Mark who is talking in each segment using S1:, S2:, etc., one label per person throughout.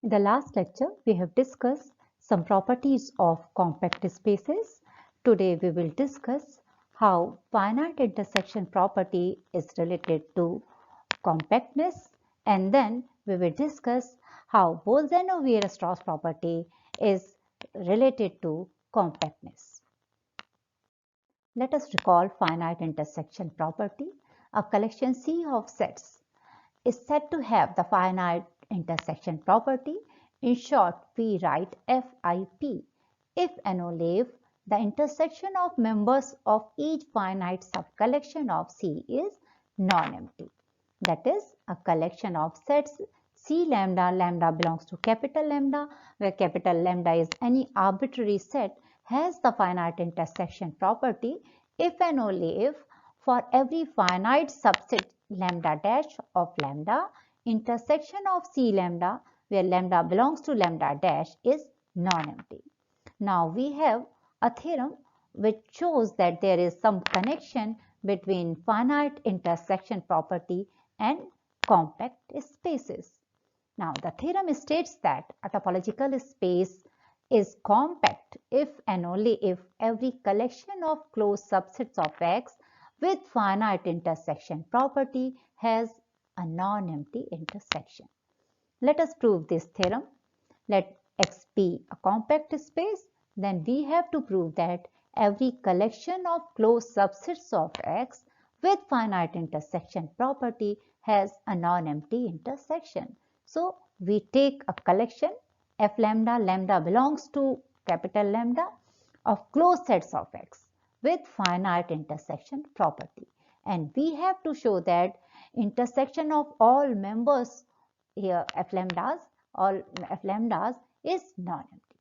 S1: In the last lecture, we have discussed some properties of compact spaces. Today, we will discuss how finite intersection property is related to compactness, and then we will discuss how Bolzano-Weierstrass property is related to compactness. Let us recall finite intersection property. A collection C of sets is said to have the finite intersection property. In short, we write FIP if and only if the intersection of members of each finite subcollection of C is non-empty. That is, a collection of sets C lambda, lambda belongs to capital lambda, where capital lambda is any arbitrary set, has the finite intersection property if and only if for every finite subset lambda dash of lambda, intersection of C lambda, where lambda belongs to lambda dash, is non-empty. Now we have a theorem which shows that there is some connection between finite intersection property and compact spaces. Now the theorem states that a topological space is compact if and only if every collection of closed subsets of X with finite intersection property has a non-empty intersection. Let us prove this theorem. Let X be a compact space, then we have to prove that every collection of closed subsets of X with finite intersection property has a non-empty intersection. So we take a collection F lambda, lambda belongs to capital lambda of closed sets of X with finite intersection property, and we have to show that intersection of all members here F lambdas, all F lambdas is non-empty.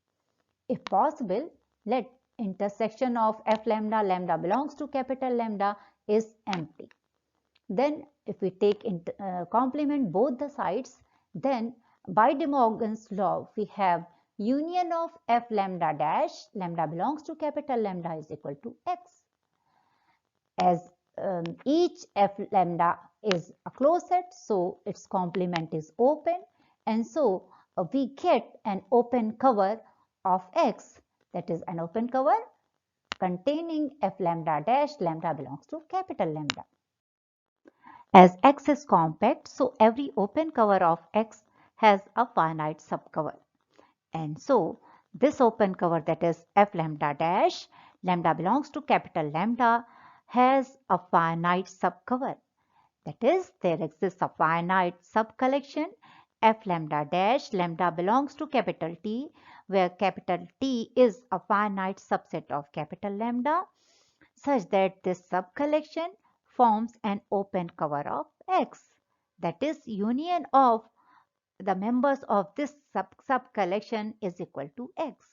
S1: If possible, let intersection of F lambda, lambda belongs to capital lambda is empty. Then if we take complement both the sides, then by De Morgan's law we have union of F lambda dash, lambda belongs to capital lambda, is equal to X. As each F lambda is a closed set, so its complement is open, and so we get an open cover of X, that is an open cover containing F lambda dash, lambda belongs to capital lambda. As X is compact, so every open cover of X has a finite subcover. And so this open cover, that is F lambda dash, lambda belongs to capital lambda, has a finite subcover. That is, there exists a finite subcollection F lambda dash, lambda belongs to capital T, where capital T is a finite subset of capital lambda, such that this subcollection forms an open cover of X. That is, union of the members of this subcollection is equal to X.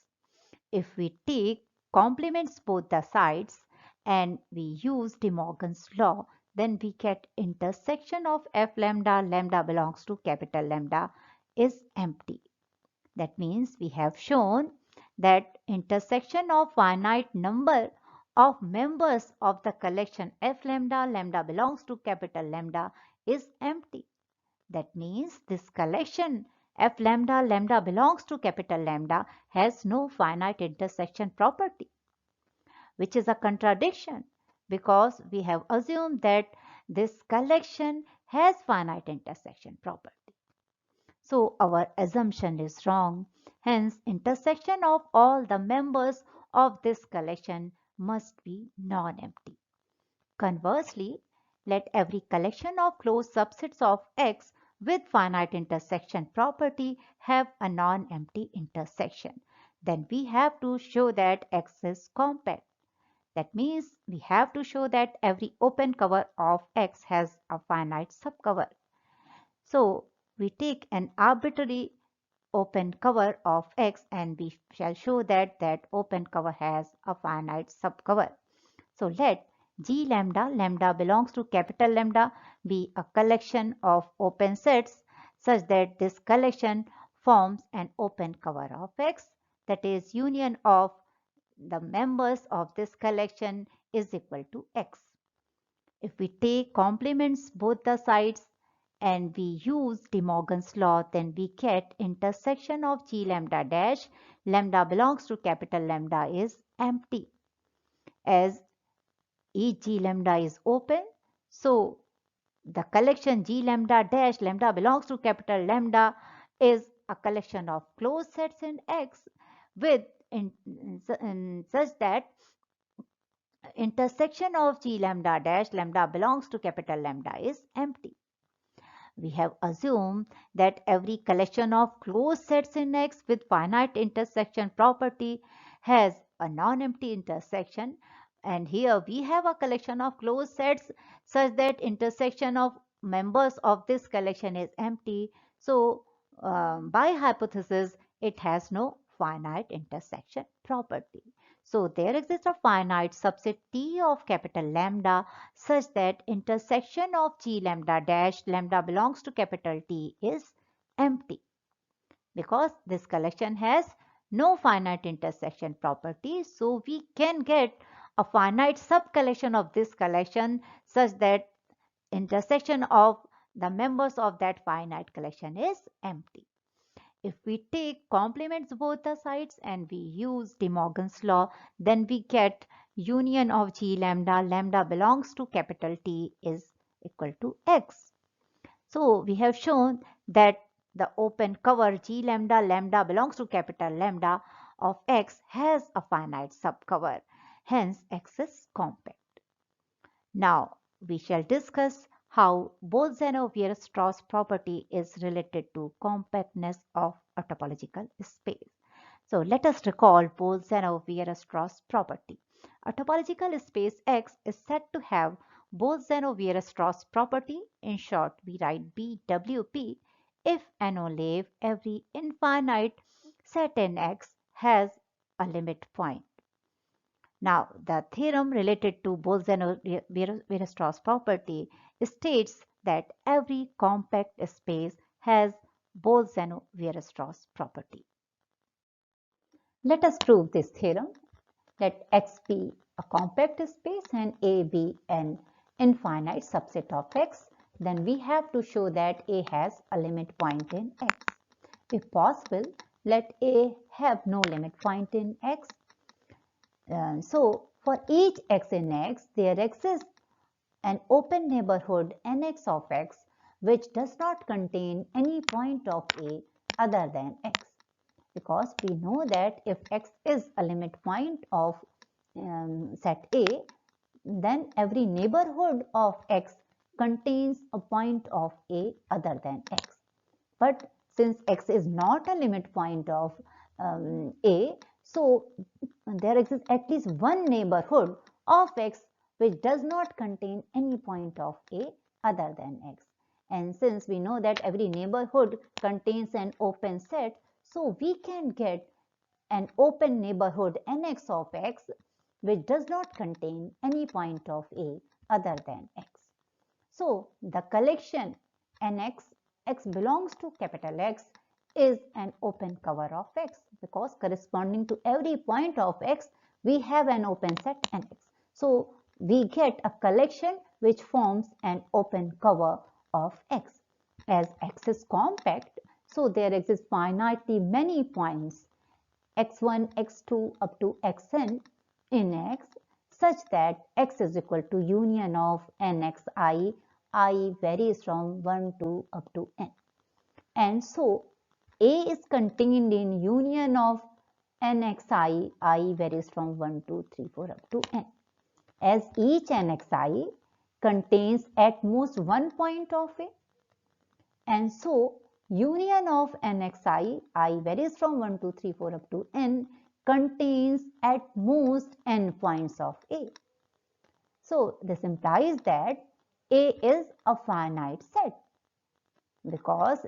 S1: If we take complements both the sides and we use De Morgan's law, then we get intersection of F lambda, lambda belongs to capital lambda, is empty. That means we have shown that intersection of finite number of members of the collection F lambda, lambda belongs to capital lambda, is empty. That means this collection F lambda, lambda belongs to capital lambda has no finite intersection property, which is a contradiction because we have assumed that this collection has finite intersection property. So our assumption is wrong. Hence, intersection of all the members of this collection must be non-empty. Conversely, let every collection of closed subsets of X with finite intersection property have a non-empty intersection. Then we have to show that X is compact. That means we have to show that every open cover of X has a finite subcover. So we take an arbitrary open cover of X and we shall show that that open cover has a finite subcover. So let G lambda, lambda belongs to capital lambda, be a collection of open sets such that this collection forms an open cover of X, that is union of the members of this collection is equal to X. If we take complements both the sides and we use De Morgan's law, then we get intersection of G lambda dash, lambda belongs to capital lambda is empty. As each G lambda is open, so the collection G lambda dash, lambda belongs to capital lambda, is a collection of closed sets in X with such that intersection of G lambda dash, lambda belongs to capital lambda is empty. We have assumed that every collection of closed sets in X with finite intersection property has a non-empty intersection, and here we have a collection of closed sets such that intersection of members of this collection is empty. So by hypothesis it has no finite intersection property. So there exists a finite subset T of capital lambda such that intersection of G lambda dash, lambda belongs to capital T is empty, because this collection has no finite intersection property. So we can get a finite subcollection of this collection such that intersection of the members of that finite collection is empty. If we take complements both the sides and we use De Morgan's law, then we get union of G lambda, lambda belongs to capital T is equal to X. So we have shown that the open cover G lambda, lambda belongs to capital lambda of X has a finite subcover. Hence X is compact. Now we shall discuss how Bolzano-Weierstrass property is related to compactness of a topological space. So let us recall Bolzano-Weierstrass property. A topological space X is said to have Bolzano-Weierstrass property. In short, we write BWP if and only if every infinite set in X has a limit point. Now, the theorem related to Bolzano-Weierstrass property states that every compact space has Bolzano-Weierstrass property. Let us prove this theorem. Let X be a compact space and A be an infinite subset of X. Then we have to show that A has a limit point in X. If possible, let A have no limit point in X. So for each X in X, there exists an open neighborhood Nx of X which does not contain any point of A other than X, because we know that if X is a limit point of set A, then every neighborhood of X contains a point of A other than X. But since X is not a limit point of A, so there exists at least one neighborhood of X which does not contain any point of A other than X. And since we know that every neighborhood contains an open set, so we can get an open neighborhood Nx of X which does not contain any point of A other than X. So the collection Nx, X belongs to capital X, is an open cover of X, because corresponding to every point of X we have an open set Nx. So we get a collection which forms an open cover of X. As X is compact, so there exist finitely many points x1, x2 up to xn in X, such that X is equal to union of nxi. I varies from 1 to up to n. And so A is contained in union of nxi. I varies from 1, 2, 3, 4 up to n. As each nxi contains at most one point of A, and so union of nxi, I varies from 1, 2, 3, 4 up to n, contains at most n points of A. So this implies that A is a finite set, because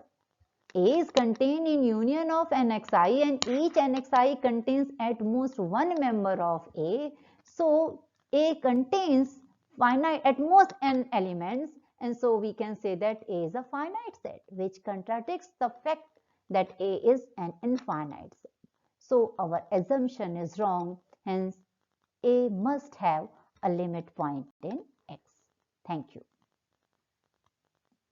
S1: A is contained in union of nxi and each nxi contains at most one member of A. So A contains finite at most n elements, and so we can say that A is a finite set, which contradicts the fact that A is an infinite set. So our assumption is wrong, hence A must have a limit point in X. Thank you.